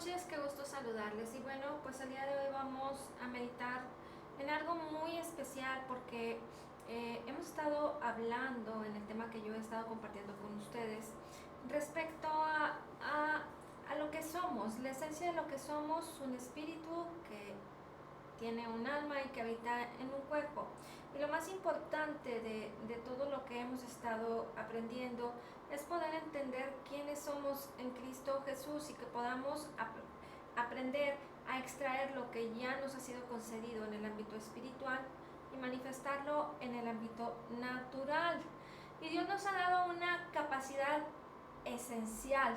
noches, qué gusto saludarles. Y bueno, pues el día de hoy vamos a meditar en algo muy especial porque hemos estado hablando en el tema que yo he estado compartiendo con ustedes respecto a lo que somos, la esencia de lo que somos, un espíritu que tiene un alma y que habita en un cuerpo. Y lo más importante de todo lo que hemos estado aprendiendo es poder entender quiénes somos en Cristo Jesús y que podamos aprender a extraer lo que ya nos ha sido concedido en el ámbito espiritual y manifestarlo en el ámbito natural. Y Dios nos ha dado una capacidad esencial.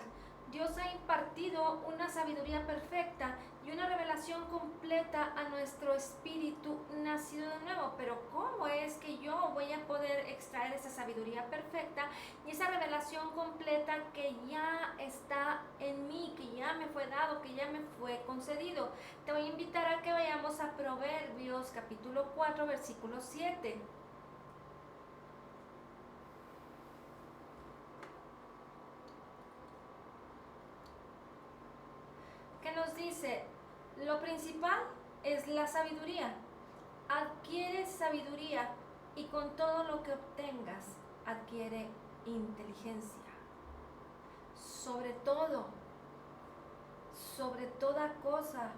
Dios ha impartido una sabiduría perfecta y una revelación completa a nuestro espíritu nacido de nuevo. Pero ¿cómo es que yo voy a poder extraer esa sabiduría perfecta y esa revelación completa que ya está en mí, que ya me fue dado, que ya me fue concedido? Te voy a invitar a que vayamos a Proverbios capítulo 4, versículo 7. Que nos dice, lo principal es la sabiduría. Adquiere sabiduría y con todo lo que obtengas, adquiere inteligencia. Sobre todo, sobre toda cosa,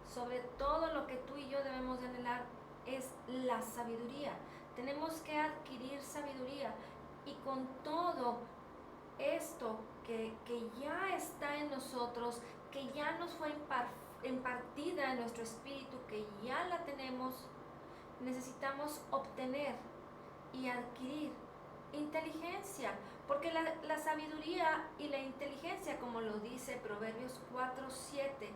sobre todo lo que tú y yo debemos de anhelar es la sabiduría. Tenemos que adquirir sabiduría y con todo esto que ya está en nosotros, que ya nos fue impartida en nuestro espíritu, que ya la tenemos, necesitamos obtener y adquirir inteligencia, porque la sabiduría y la inteligencia, como lo dice Proverbios 4:7,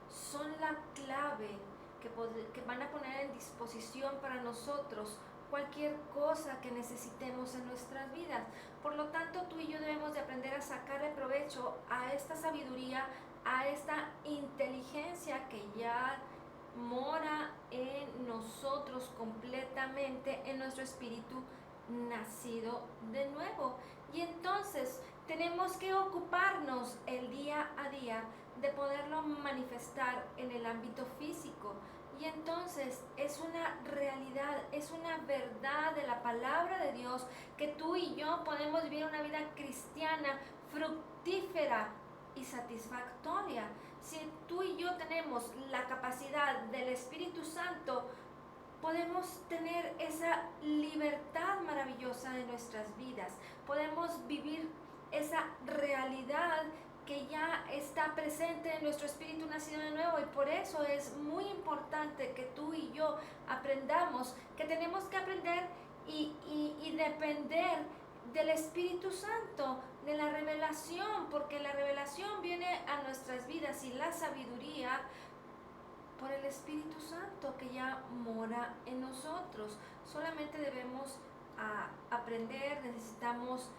son la clave que van a poner en disposición para nosotros cualquier cosa que necesitemos en nuestras vidas. Por lo tanto, tú y yo debemos de aprender a sacarle provecho a esta sabiduría, a esta inteligencia que ya mora en nosotros completamente, en nuestro espíritu nacido de nuevo. Y entonces tenemos que ocuparnos el día a día de poderlo manifestar en el ámbito físico. Y entonces es una realidad, es una verdad de la palabra de Dios que tú y yo podemos vivir una vida cristiana fructífera y satisfactoria. Si tú y yo tenemos la capacidad del Espíritu Santo, podemos tener esa libertad maravillosa de nuestras vidas. Podemos vivir esa realidad que ya está presente en nuestro espíritu nacido de nuevo, y por eso es muy importante que tú y yo aprendamos, que tenemos que aprender y depender del Espíritu Santo, de la revelación, porque la revelación viene a nuestras vidas y la sabiduría por el Espíritu Santo que ya mora en nosotros. Solamente debemos aprender, necesitamos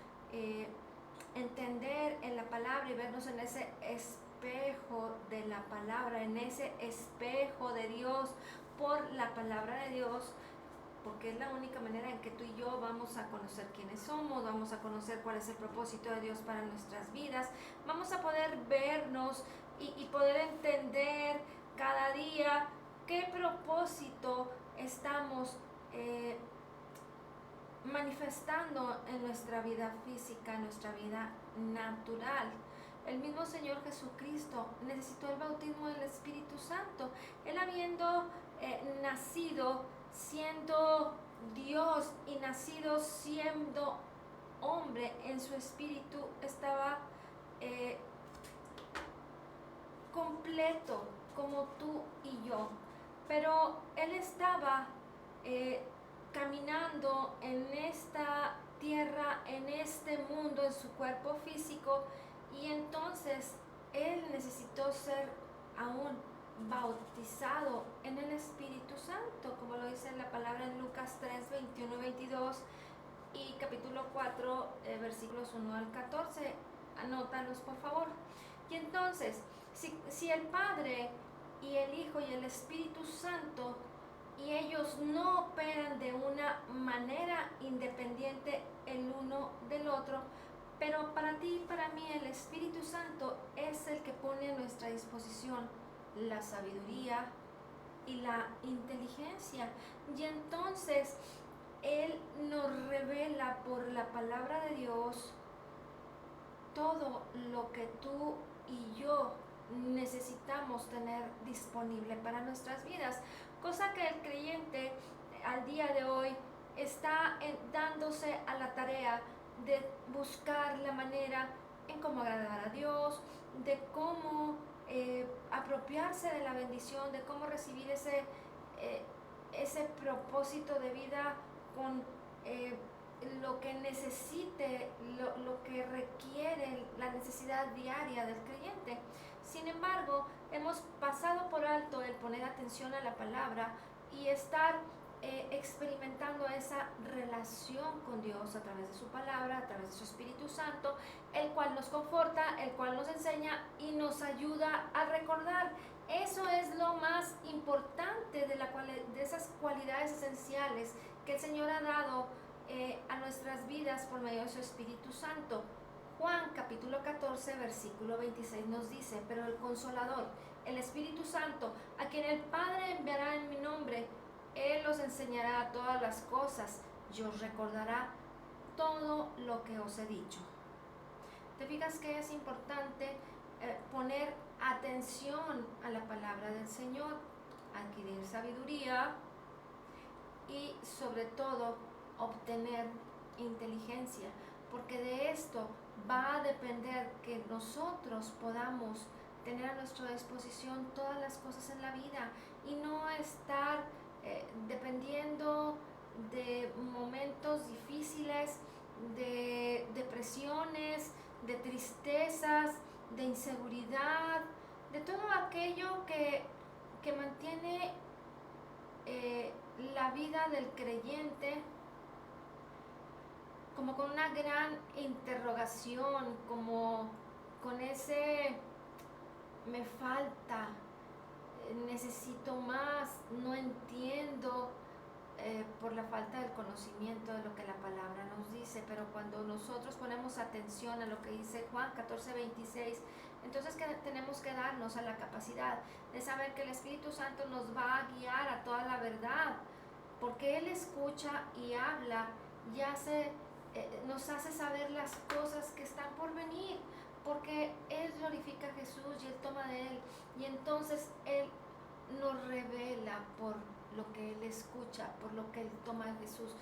entender en la palabra y vernos en ese espejo de la palabra, en ese espejo de Dios, por la palabra de Dios, porque es la única manera en que tú y yo vamos a conocer quiénes somos, vamos a conocer cuál es el propósito de Dios para nuestras vidas, vamos a poder vernos y poder entender cada día qué propósito estamos manifestando en nuestra vida física, en nuestra vida natural. El mismo Señor Jesucristo necesitó el bautismo del Espíritu Santo. Él habiendo nacido siendo Dios y nacido siendo hombre, en su espíritu estaba completo como tú y yo, pero él estaba caminando en esta tierra, en este mundo, en su cuerpo físico, y entonces él necesitó ser aún bautizado en el Espíritu Santo, como lo dice la palabra en Lucas 3, 21, 22 y capítulo 4, versículos 1 al 14. Anótalos, por favor. Y entonces, si el Padre y el Hijo y el Espíritu Santo, y ellos no operan de una manera independiente el uno del otro, Pero para ti y para mí el Espíritu Santo es el que pone a nuestra disposición la sabiduría y la inteligencia. Y entonces Él nos revela por la palabra de Dios todo lo que tú y yo necesitamos tener disponible para nuestras vidas, cosa que el creyente al día de hoy está dándose a la tarea de buscar la manera en cómo agradar a Dios, de cómo apropiarse de la bendición, de cómo recibir ese propósito de vida con lo que necesite, lo que requiere la necesidad diaria del creyente. Sin embargo, hemos pasado por alto el poner atención a la palabra y estar experimentando esa relación con Dios a través de su palabra, a través de su Espíritu Santo, el cual nos conforta, el cual nos enseña y nos ayuda a recordar. Eso es lo más importante de esas cualidades esenciales que el Señor ha dado a nuestras vidas por medio de su Espíritu Santo. Juan capítulo 14 versículo 26 nos dice: pero el Consolador, el Espíritu Santo, a quien el Padre enviará en mi nombre, Él os enseñará todas las cosas y os recordará todo lo que os he dicho. ¿Te fijas que es importante poner atención a la palabra del Señor, adquirir sabiduría y sobre todo obtener inteligencia? Porque de esto va a depender que nosotros podamos tener a nuestra disposición todas las cosas en la vida y no estar dependiendo de momentos difíciles, de depresiones, de tristezas, de inseguridad, de todo aquello que mantiene la vida del creyente como con una gran interrogación, como con ese me falta, necesito más, no entiendo, por la falta del conocimiento de lo que la palabra nos dice. Pero cuando nosotros ponemos atención a lo que dice Juan 14:26, entonces que tenemos que darnos a la capacidad de saber que el Espíritu Santo nos va a guiar a toda la verdad, porque Él escucha y habla y nos hace saber las cosas que están por venir, porque Él glorifica a Jesús y Él toma de Él, y entonces Él nos revela por lo que Él escucha, por lo que Él toma de Jesús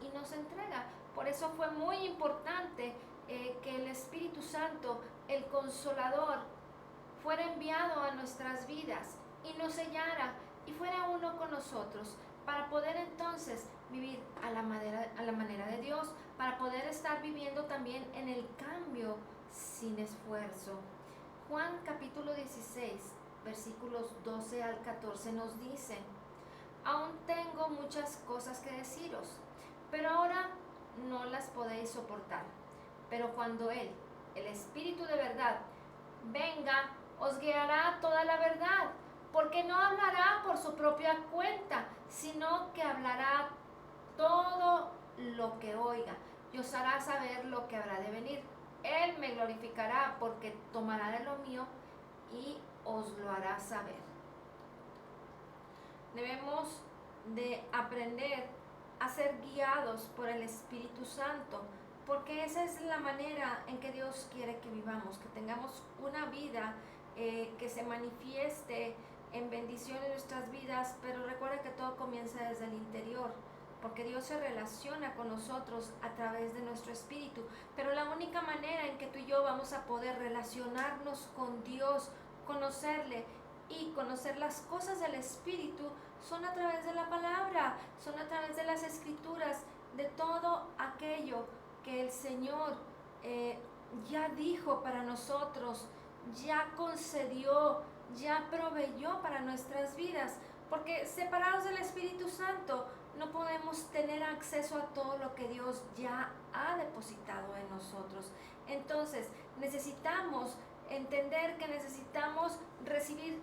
y nos entrega. Por eso fue muy importante que el Espíritu Santo, el Consolador, fuera enviado a nuestras vidas y nos sellara y fuera uno con nosotros, para poder entonces vivir a la manera de Dios, para poder estar viviendo también en el cambio sin esfuerzo. Juan capítulo 16, versículos 12 al 14 nos dice: aún tengo muchas cosas que deciros, pero ahora no las podéis soportar. Pero cuando Él, el Espíritu de verdad, venga, os guiará a toda la verdad, porque no hablará por su propia cuenta, sino que hablará todo lo que oiga y os hará saber lo que habrá de venir. Él me glorificará, porque tomará de lo mío y os lo hará saber. Debemos de aprender a ser guiados por el Espíritu Santo, porque esa es la manera en que Dios quiere que vivamos, que tengamos una vida que se manifieste en bendición en nuestras vidas. Pero recuerda que todo comienza desde el interior, porque Dios se relaciona con nosotros a través de nuestro espíritu. Pero la única manera en que tú y yo vamos a poder relacionarnos con Dios, conocerle y conocer las cosas del Espíritu, son a través de la palabra, son a través de las Escrituras, de todo aquello que el Señor ya dijo para nosotros, ya concedió, ya proveyó para nuestras vidas. Porque separados del Espíritu Santo no podemos tener acceso a todo lo que Dios ya ha depositado en nosotros. Entonces necesitamos entender que necesitamos recibir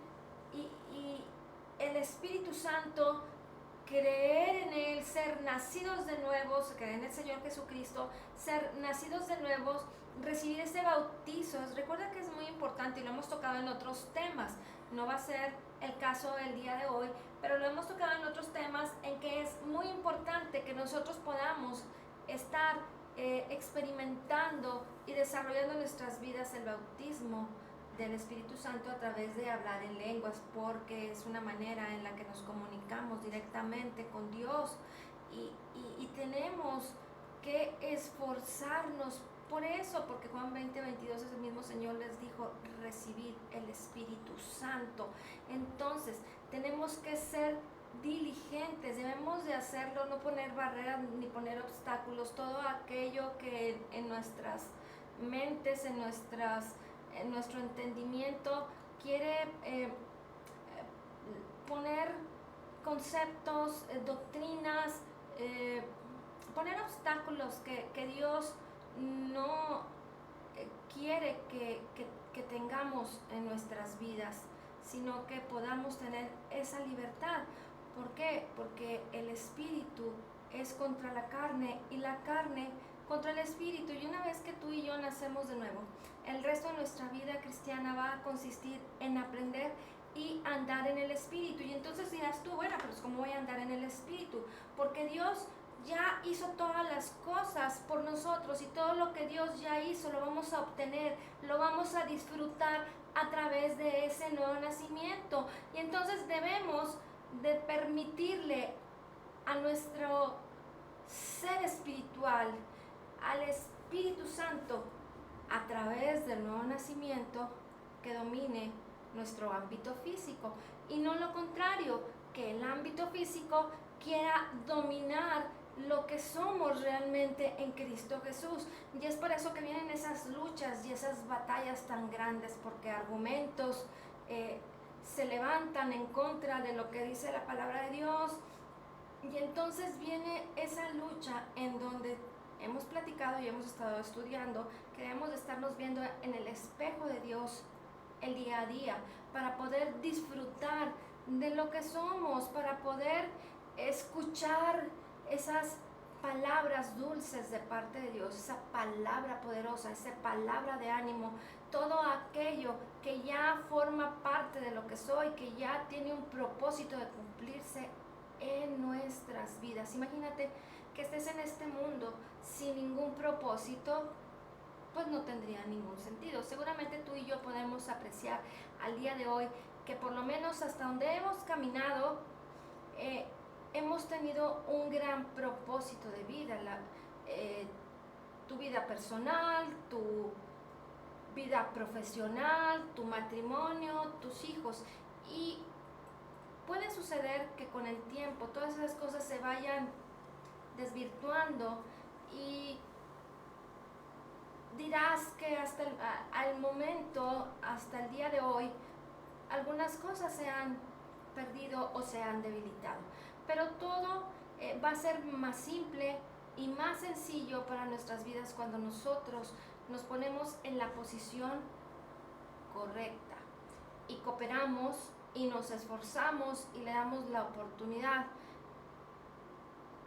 y el Espíritu Santo creer en Él, ser nacidos de nuevos, creer en el Señor Jesucristo, ser nacidos de nuevos, recibir ese bautizo. Recuerda que es muy importante y lo hemos tocado en otros temas. No va a ser el caso el día de hoy, pero lo hemos tocado en otros temas en que es muy importante que nosotros podamos estar experimentando y desarrollando en nuestras vidas el bautismo del Espíritu Santo a través de hablar en lenguas, porque es una manera en la que nos comunicamos directamente con Dios y tenemos que esforzarnos por eso, porque Juan 20:22 ese mismo Señor les dijo: recibid el Espíritu Santo. Entonces tenemos que ser diligentes, debemos de hacerlo, no poner barreras ni poner obstáculos, todo aquello que en nuestras mentes, en nuestro entendimiento quiere poner conceptos, doctrinas, poner obstáculos que Dios no quiere que tengamos en nuestras vidas, sino que podamos tener esa libertad. ¿Por qué? Porque el espíritu es contra la carne y la carne contra el espíritu. Y una vez que tú y yo nacemos de nuevo, el resto de nuestra vida cristiana va a consistir en aprender y andar en el espíritu. Y entonces dirás tú: bueno, pero ¿cómo voy a andar en el espíritu? Porque Dios ya hizo todas las cosas por nosotros, y todo lo que Dios ya hizo lo vamos a obtener, lo vamos a disfrutar a través de ese nuevo nacimiento. Y entonces debemos de permitirle a nuestro ser espiritual, al Espíritu Santo, a través del nuevo nacimiento, que domine nuestro ámbito físico, y no lo contrario, que el ámbito físico quiera dominar lo que somos realmente en Cristo Jesús. Y es por eso que vienen esas luchas y esas batallas tan grandes, porque argumentos se levantan en contra de lo que dice la palabra de Dios. Y entonces viene esa lucha en donde hemos platicado y hemos estado estudiando que debemos de estarnos viendo en el espejo de Dios el día a día, para poder disfrutar de lo que somos, para poder escuchar esas palabras dulces de parte de Dios, esa palabra poderosa, esa palabra de ánimo, todo aquello que ya forma parte de lo que soy, que ya tiene un propósito de cumplirse en nuestras vidas. Imagínate que estés en este mundo sin ningún propósito, pues no tendría ningún sentido. Seguramente tú y yo podemos apreciar al día de hoy que por lo menos hasta donde hemos caminado, hemos tenido un gran propósito de vida. Tu vida personal, tu vida profesional, tu matrimonio, tus hijos. Y puede suceder que con el tiempo todas esas cosas se vayan desvirtuando, y dirás que hasta al momento, hasta el día de hoy, algunas cosas se han perdido o se han debilitado. Pero todo va a ser más simple y más sencillo para nuestras vidas cuando nosotros nos ponemos en la posición correcta y cooperamos y nos esforzamos y le damos la oportunidad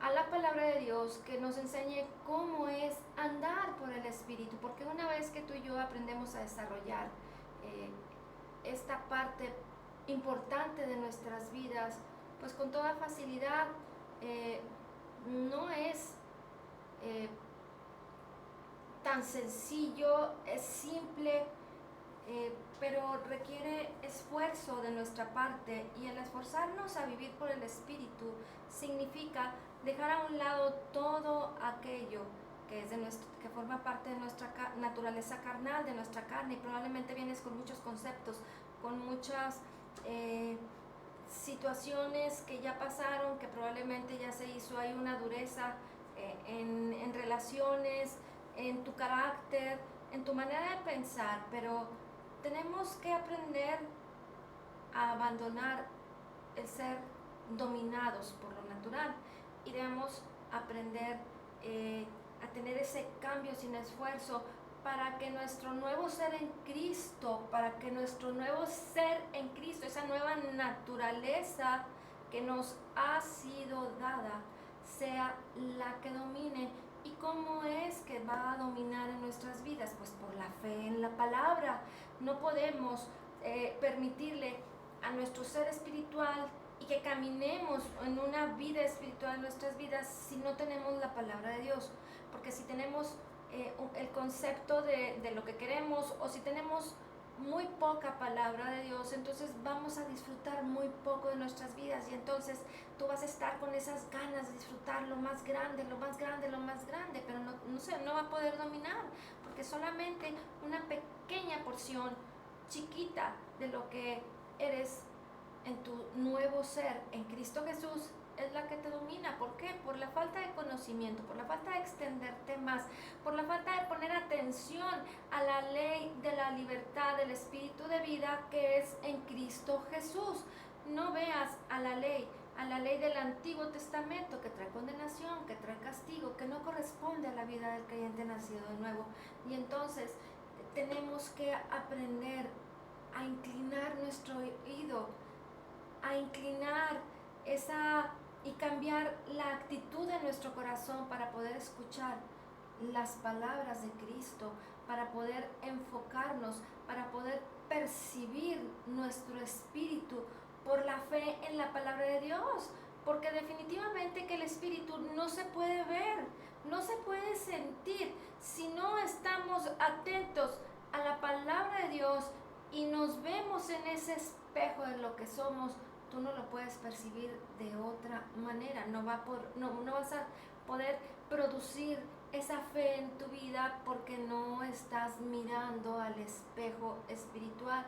a la palabra de Dios que nos enseñe cómo es andar por el Espíritu, porque una vez que tú y yo aprendemos a desarrollar esta parte importante de nuestras vidas, pues con toda facilidad, no es tan sencillo, es simple, pero requiere esfuerzo de nuestra parte, y el esforzarnos a vivir por el Espíritu significa dejar a un lado todo aquello que es que forma parte de nuestra naturaleza carnal, de nuestra carne, y probablemente vienes con muchos conceptos, con muchas situaciones que ya pasaron, que probablemente ya se hizo, hay una dureza en relaciones, en tu carácter, en tu manera de pensar, pero tenemos que aprender a abandonar el ser dominados por lo natural, y debemos aprender a tener ese cambio sin esfuerzo, para que nuestro nuevo ser en Cristo, esa nueva naturaleza que nos ha sido dada sea la que domine. ¿Y cómo es que va a dominar en nuestras vidas? Pues por la fe en la palabra. No podemos permitirle a nuestro ser espiritual y que caminemos en una vida espiritual en nuestras vidas si no tenemos la palabra de Dios. Porque si tenemos el concepto de lo que queremos, o si tenemos muy poca palabra de Dios, entonces vamos a disfrutar muy poco de nuestras vidas, y entonces tú vas a estar con esas ganas de disfrutar lo más grande, lo más grande, lo más grande, pero no va a poder dominar, porque solamente una pequeña porción chiquita de lo que eres en tu nuevo ser en Cristo Jesús es la que te domina. ¿Por qué? Por la falta de conocimiento, por la falta de extenderte más, por la falta de poner atención a la ley de la libertad del espíritu de vida que es en Cristo Jesús. No veas a la ley del Antiguo Testamento, que trae condenación, que trae castigo, que no corresponde a la vida del creyente nacido de nuevo. Y entonces tenemos que aprender a inclinar nuestro oído, a inclinar y cambiar la actitud de nuestro corazón para poder escuchar las palabras de Cristo, para poder enfocarnos, para poder percibir nuestro espíritu por la fe en la palabra de Dios. Porque definitivamente que el espíritu no se puede ver, no se puede sentir si no estamos atentos a la palabra de Dios y nos vemos en ese espejo de lo que somos. Tú no lo puedes percibir de otra manera, no vas a poder producir esa fe en tu vida porque no estás mirando al espejo espiritual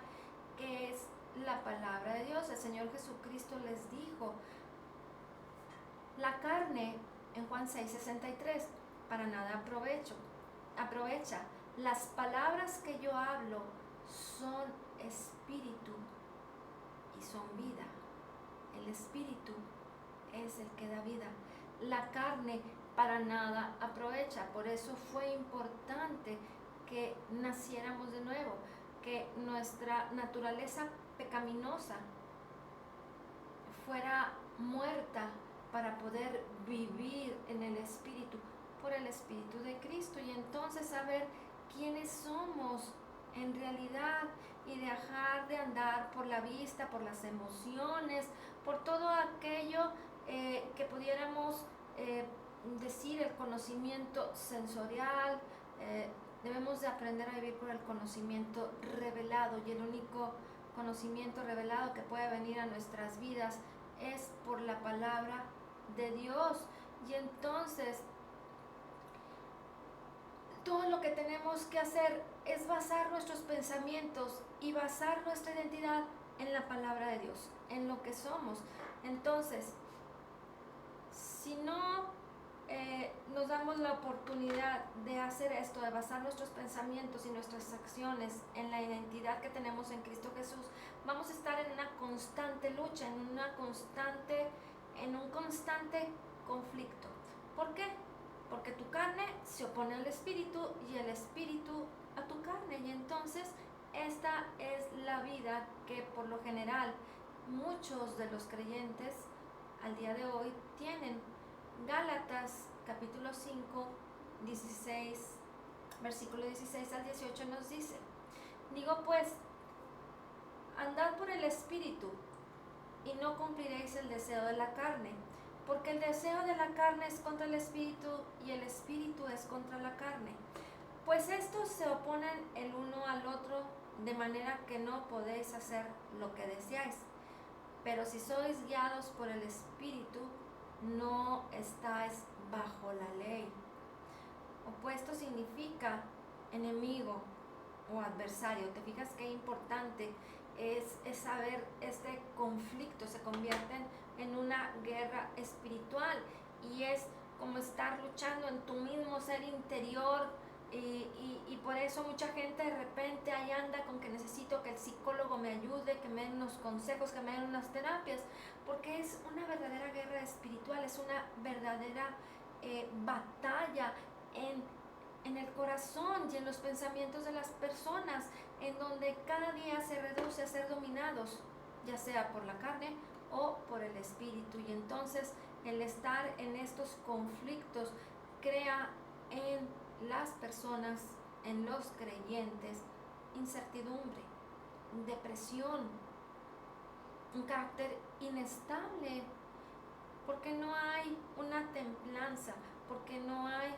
que es la palabra de Dios. El Señor Jesucristo les dijo, la carne, en Juan 6:63, para nada aprovecha. Las palabras que yo hablo son espíritu y son vida. El espíritu es el que da vida. La carne para nada aprovecha. Por eso fue importante que naciéramos de nuevo, que nuestra naturaleza pecaminosa fuera muerta para poder vivir en el espíritu, por el espíritu de Cristo, y entonces saber quiénes somos en realidad y dejar de andar por la vista, por las emociones, por todo aquello que pudiéramos decir el conocimiento sensorial. Debemos de aprender a vivir por el conocimiento revelado, y el único conocimiento revelado que puede venir a nuestras vidas es por la palabra de Dios. Y entonces todo lo que tenemos que hacer es basar nuestros pensamientos y basar nuestra identidad en la palabra de Dios, en lo que somos. Entonces, si no nos damos la oportunidad de hacer esto, de basar nuestros pensamientos y nuestras acciones en la identidad que tenemos en Cristo Jesús, vamos a estar en una constante lucha, en un constante conflicto. ¿Por qué? Porque tu carne se opone al espíritu y el espíritu a tu carne, y entonces esta es la vida que por lo general muchos de los creyentes al día de hoy tienen. Gálatas capítulo 5, 16, versículo 16 al 18 nos dice: digo pues, andad por el espíritu y no cumpliréis el deseo de la carne, porque el deseo de la carne es contra el espíritu y el espíritu es contra la carne, pues estos se oponen el uno al otro, de manera que no podéis hacer lo que deseáis. Pero si sois guiados por el espíritu, no estáis bajo la ley. Opuesto significa enemigo o adversario. ¿Te fijas qué importante es saber este conflicto? Se convierten en una guerra espiritual, y es como estar luchando en tu mismo ser interior, y por eso mucha gente de repente ahí anda con que necesito que el psicólogo me ayude, que me den unos consejos, que me den unas terapias, porque es una verdadera guerra espiritual, es una verdadera batalla en el corazón y en los pensamientos de las personas, en donde cada día se reduce a ser dominados, ya sea por la carne o por el espíritu. Y entonces el estar en estos conflictos crea en las personas, en los creyentes, incertidumbre, depresión, un carácter inestable, porque no hay una templanza, porque no hay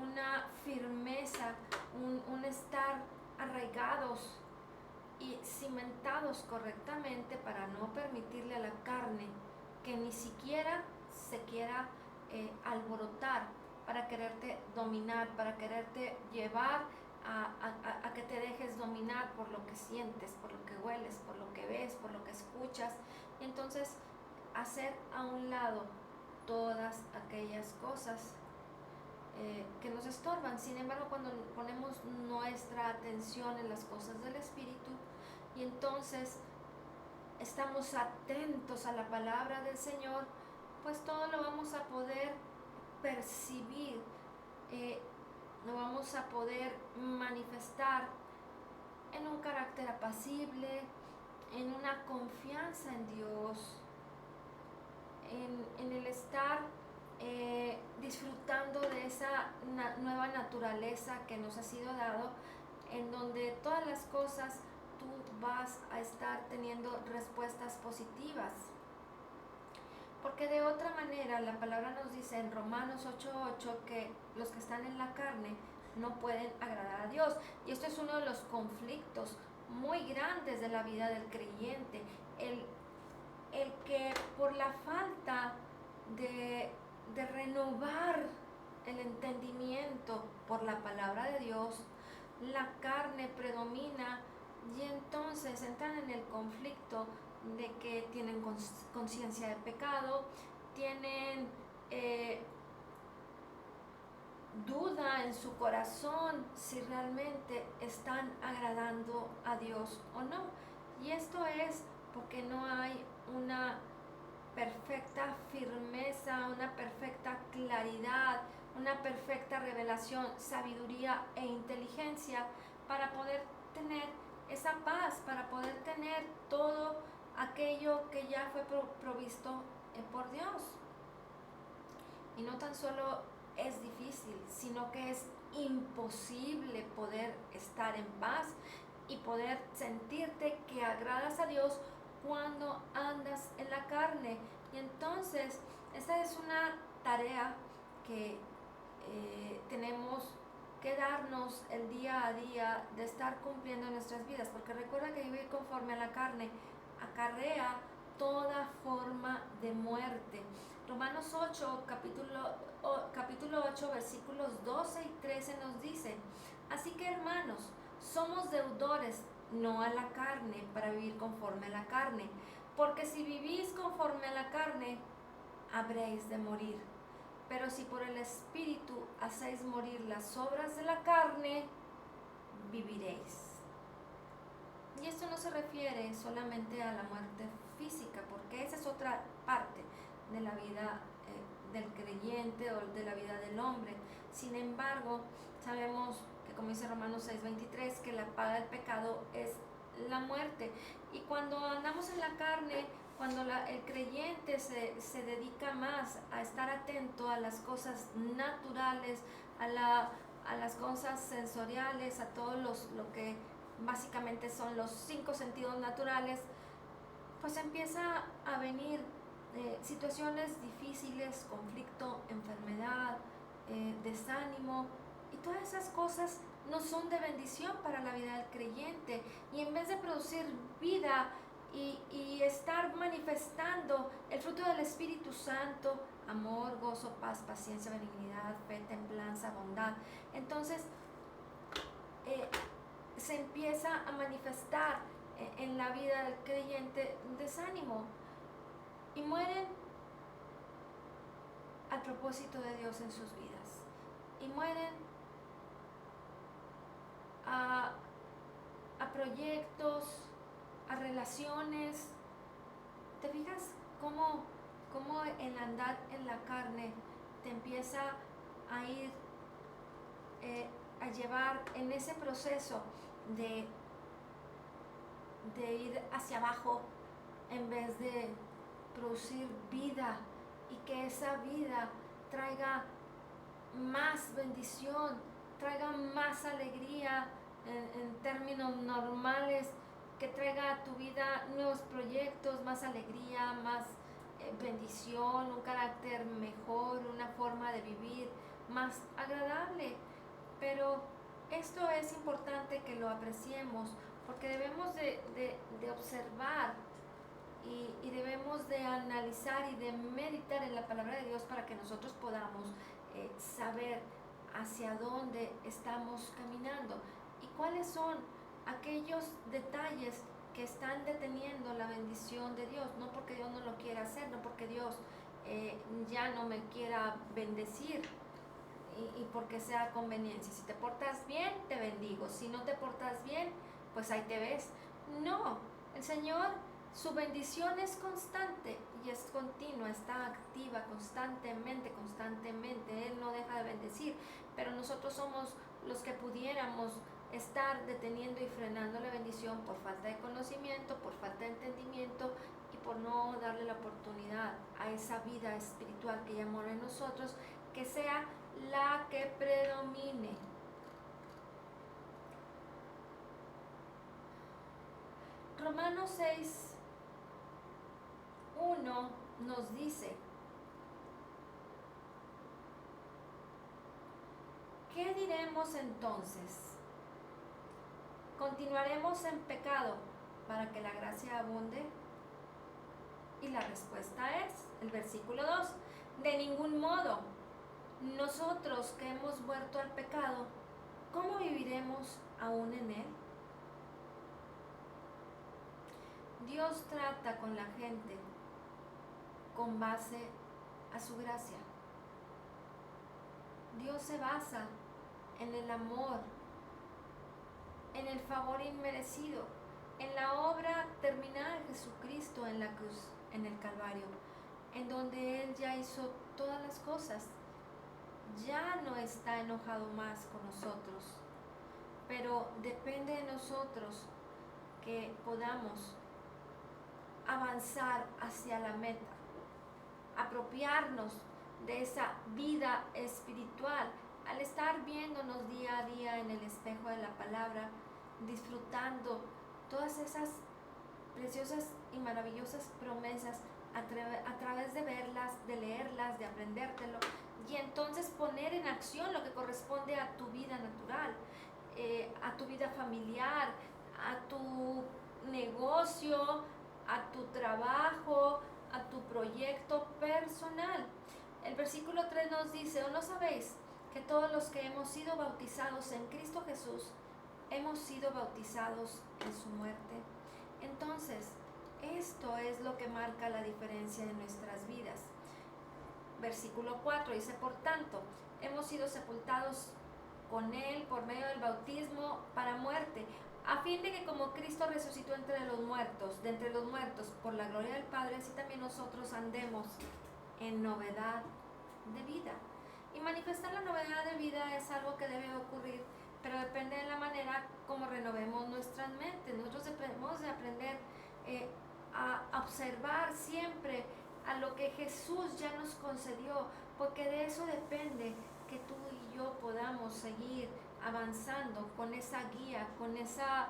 una firmeza, un estar arraigados y cimentados correctamente para no permitirle a la carne que ni siquiera se quiera alborotar para quererte dominar, para quererte llevar a que te dejes dominar por lo que sientes, por lo que hueles, por lo que ves, por lo que escuchas. Y entonces hacer a un lado todas aquellas cosas que nos estorban. Sin embargo, cuando ponemos nuestra atención en las cosas del Espíritu y entonces estamos atentos a la palabra del Señor, pues todo lo vamos a poder percibir, lo vamos a poder manifestar en un carácter apacible, en una confianza en Dios, en el estar disfrutando de esa nueva naturaleza que nos ha sido dado, en donde todas las cosas tú vas a estar teniendo respuestas positivas. Porque de otra manera la palabra nos dice en Romanos 8:8 que los que están en la carne no pueden agradar a Dios. Y esto es uno de los conflictos muy grandes de la vida del creyente. El que por la falta de renovar el entendimiento por la palabra de Dios, la carne predomina y entonces entran en el conflicto de que tienen conciencia de pecado, tienen duda en su corazón si realmente están agradando a Dios o no. Y esto es porque no hay una perfecta firmeza, una perfecta claridad, una perfecta revelación, sabiduría e inteligencia para poder tener esa paz, para poder tener todo aquello que ya fue provisto por Dios. Y no tan solo es difícil, sino que es imposible poder estar en paz y poder sentirte que agradas a Dios cuando andas en la carne. Y entonces esta es una tarea que tenemos que darnos el día a día de estar cumpliendo nuestras vidas, porque recuerda que vivir conforme a la carne acarrea toda forma de muerte. Romanos 8, capítulo 8, versículos 12 y 13 nos dice: así que, hermanos, somos deudores no a la carne para vivir conforme a la carne, porque si vivís conforme a la carne, habréis de morir. Pero si por el Espíritu hacéis morir las obras de la carne, viviréis. Y esto no se refiere solamente a la muerte física, porque esa es otra parte de la vida del creyente o de la vida del hombre. Sin embargo, sabemos que, como dice Romanos 6:23, que la paga del pecado es la muerte. Y cuando andamos en la carne, cuando el creyente se dedica más a estar atento a las cosas naturales, a las cosas sensoriales, a todo lo que básicamente son los 5 sentidos naturales, pues empieza a venir situaciones difíciles, conflicto, enfermedad, desánimo, y todas esas cosas no son de bendición para la vida del creyente. Y en vez de producir vida y estar manifestando el fruto del Espíritu Santo, amor, gozo, paz, paciencia, benignidad, fe, templanza, bondad, entonces se empieza a manifestar en la vida del creyente desánimo, y mueren al propósito de Dios en sus vidas, y mueren a proyectos, a relaciones. ¿Te fijas cómo el andar en la carne te empieza a ir a llevar en ese proceso de ir hacia abajo en vez de producir vida y que esa vida traiga más bendición, traiga más alegría en términos normales, que traiga a tu vida nuevos proyectos, más alegría, más bendición, un carácter mejor, una forma de vivir más agradable. Pero esto es importante que lo apreciemos, porque debemos de observar y debemos de analizar y de meditar en la palabra de Dios para que nosotros podamos saber hacia dónde estamos caminando y cuáles son aquellos detalles que están deteniendo la bendición de Dios, no porque Dios no lo quiera hacer, no porque Dios ya no me quiera bendecir y porque sea conveniencia. Si te portas bien, te bendigo. Si no te portas bien, pues ahí te ves. No, el Señor, su bendición es constante y es continua, está activa constantemente. Él no deja de bendecir, pero nosotros somos los que pudiéramos estar deteniendo y frenando la bendición por falta de conocimiento, por falta de entendimiento y por no darle la oportunidad a esa vida espiritual que ya mora en nosotros, que sea la que predomine. Romanos 6:1 nos dice: ¿qué diremos entonces? ¿Continuaremos en pecado para que la gracia abunde? Y la respuesta es, el versículo 2, de ningún modo. Nosotros que hemos muerto al pecado, ¿cómo viviremos aún en él? Dios trata con la gente con base a su gracia. Dios se basa en el amor, en el favor inmerecido, en la obra terminada de Jesucristo en la cruz, en el Calvario, en donde Él ya hizo todas las cosas. Ya no está enojado más con nosotros, pero depende de nosotros que podamos avanzar hacia la meta, apropiarnos de esa vida espiritual, al estar viéndonos día a día en el espejo de la palabra, disfrutando todas esas preciosas y maravillosas promesas a través de verlas, de leerlas, de aprendértelo, y entonces poner en acción lo que corresponde a tu vida natural, a tu vida familiar, a tu negocio, a tu trabajo, a tu proyecto personal. El versículo 3 nos dice: ¿o no sabéis que todos los que hemos sido bautizados en Cristo Jesús hemos sido bautizados en su muerte? Entonces, esto es lo que marca la diferencia en nuestras vidas. Versículo 4 dice: por tanto, hemos sido sepultados con Él por medio del bautismo para muerte, a fin de que como Cristo resucitó de entre los muertos, por la gloria del Padre, así también nosotros andemos en novedad de vida. Y manifestar la novedad de vida es algo que debe ocurrir, pero depende de la manera como renovemos nuestras mentes. Nosotros debemos de aprender a observar siempre a lo que Jesús ya nos concedió, porque de eso depende que tú y yo podamos seguir avanzando con esa guía, con esa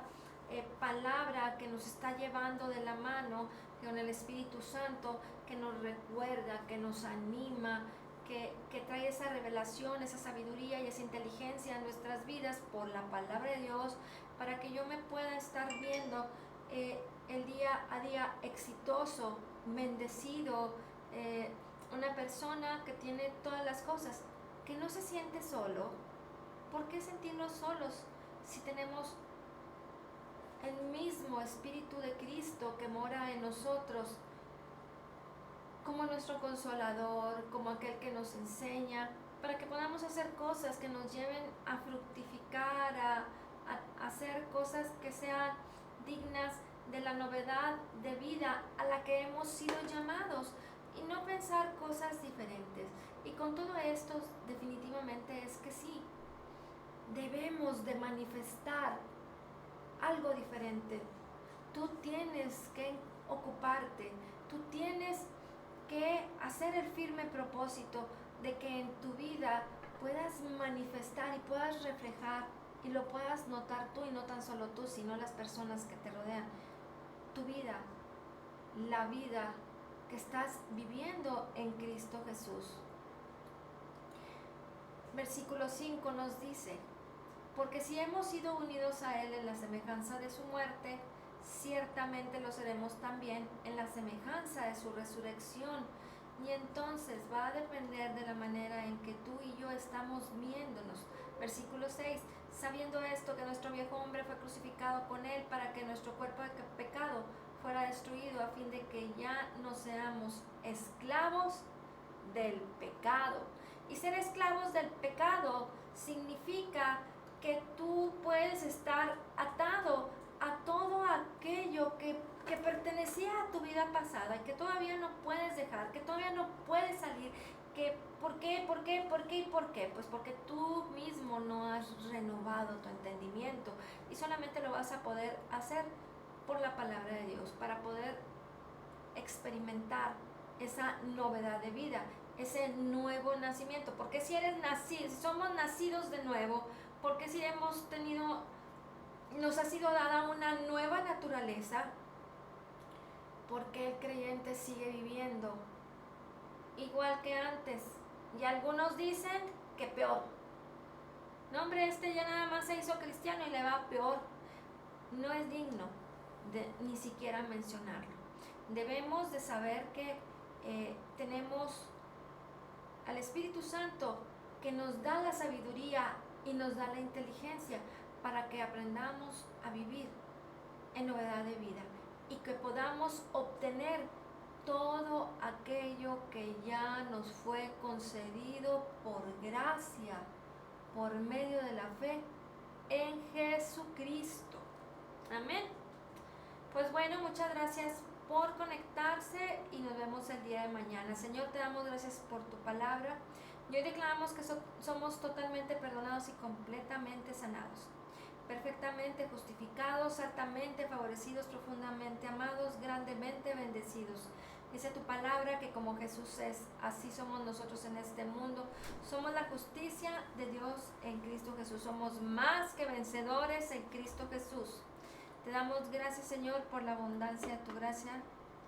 palabra que nos está llevando de la mano, con el Espíritu Santo que nos recuerda, que nos anima, que trae esa revelación, esa sabiduría y esa inteligencia en nuestras vidas por la palabra de Dios, para que yo me pueda estar viendo el día a día exitoso, bendecido, una persona que tiene todas las cosas, que no se siente solo. ¿Por qué sentirnos solos si tenemos el mismo Espíritu de Cristo que mora en nosotros, como nuestro consolador, como aquel que nos enseña, para que podamos hacer cosas que nos lleven a fructificar, a hacer cosas que sean dignas de la novedad de vida a la que hemos sido llamados, y no pensar cosas diferentes? Y con todo esto definitivamente es que sí, debemos de manifestar algo diferente. Tú tienes que ocuparte, tú tienes que hacer el firme propósito de que en tu vida puedas manifestar y puedas reflejar y lo puedas notar tú, y no tan solo tú, sino las personas que te rodean. Tu vida, la vida que estás viviendo en Cristo Jesús. Versículo 5 nos dice: porque si hemos sido unidos a Él en la semejanza de su muerte, ciertamente lo seremos también en la semejanza de su resurrección. Y entonces va a depender de la manera en que tú y yo estamos viéndonos. Versículo 6, sabiendo esto, que nuestro viejo hombre fue crucificado con Él para que nuestro cuerpo de pecado fuera destruido, a fin de que ya no seamos esclavos del pecado. Y ser esclavos del pecado significa que tú puedes estar atado a todo aquello que pertenecía a tu vida pasada y que todavía no puedes dejar, que todavía no puedes salir. ¿Por qué? Pues porque tú mismo no has renovado tu entendimiento, y solamente lo vas a poder hacer por la palabra de Dios, para poder experimentar esa novedad de vida, ese nuevo nacimiento. Porque si somos nacidos de nuevo, porque si nos ha sido dada una nueva naturaleza, porque el creyente sigue viviendo igual que antes. Y algunos dicen que peor. No, hombre, ya nada más se hizo cristiano y le va peor. No es digno de ni siquiera mencionarlo. Debemos de saber que tenemos al Espíritu Santo, que nos da la sabiduría y nos da la inteligencia para que aprendamos a vivir en novedad de vida y que podamos obtener todo aquello que ya nos fue concedido por gracia, por medio de la fe en Jesucristo. Amén. Pues bueno, muchas gracias por conectarse y nos vemos el día de mañana. Señor, te damos gracias por tu palabra. Y hoy declaramos que somos totalmente perdonados y completamente sanados, perfectamente justificados, altamente favorecidos, profundamente amados, grandemente bendecidos. Dice tu palabra que como Jesús es, así somos nosotros en este mundo. Somos la justicia de Dios en Cristo Jesús. Somos más que vencedores en Cristo Jesús. Te damos gracias, Señor, por la abundancia de tu gracia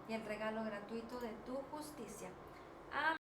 y el regalo gratuito de tu justicia. Amén.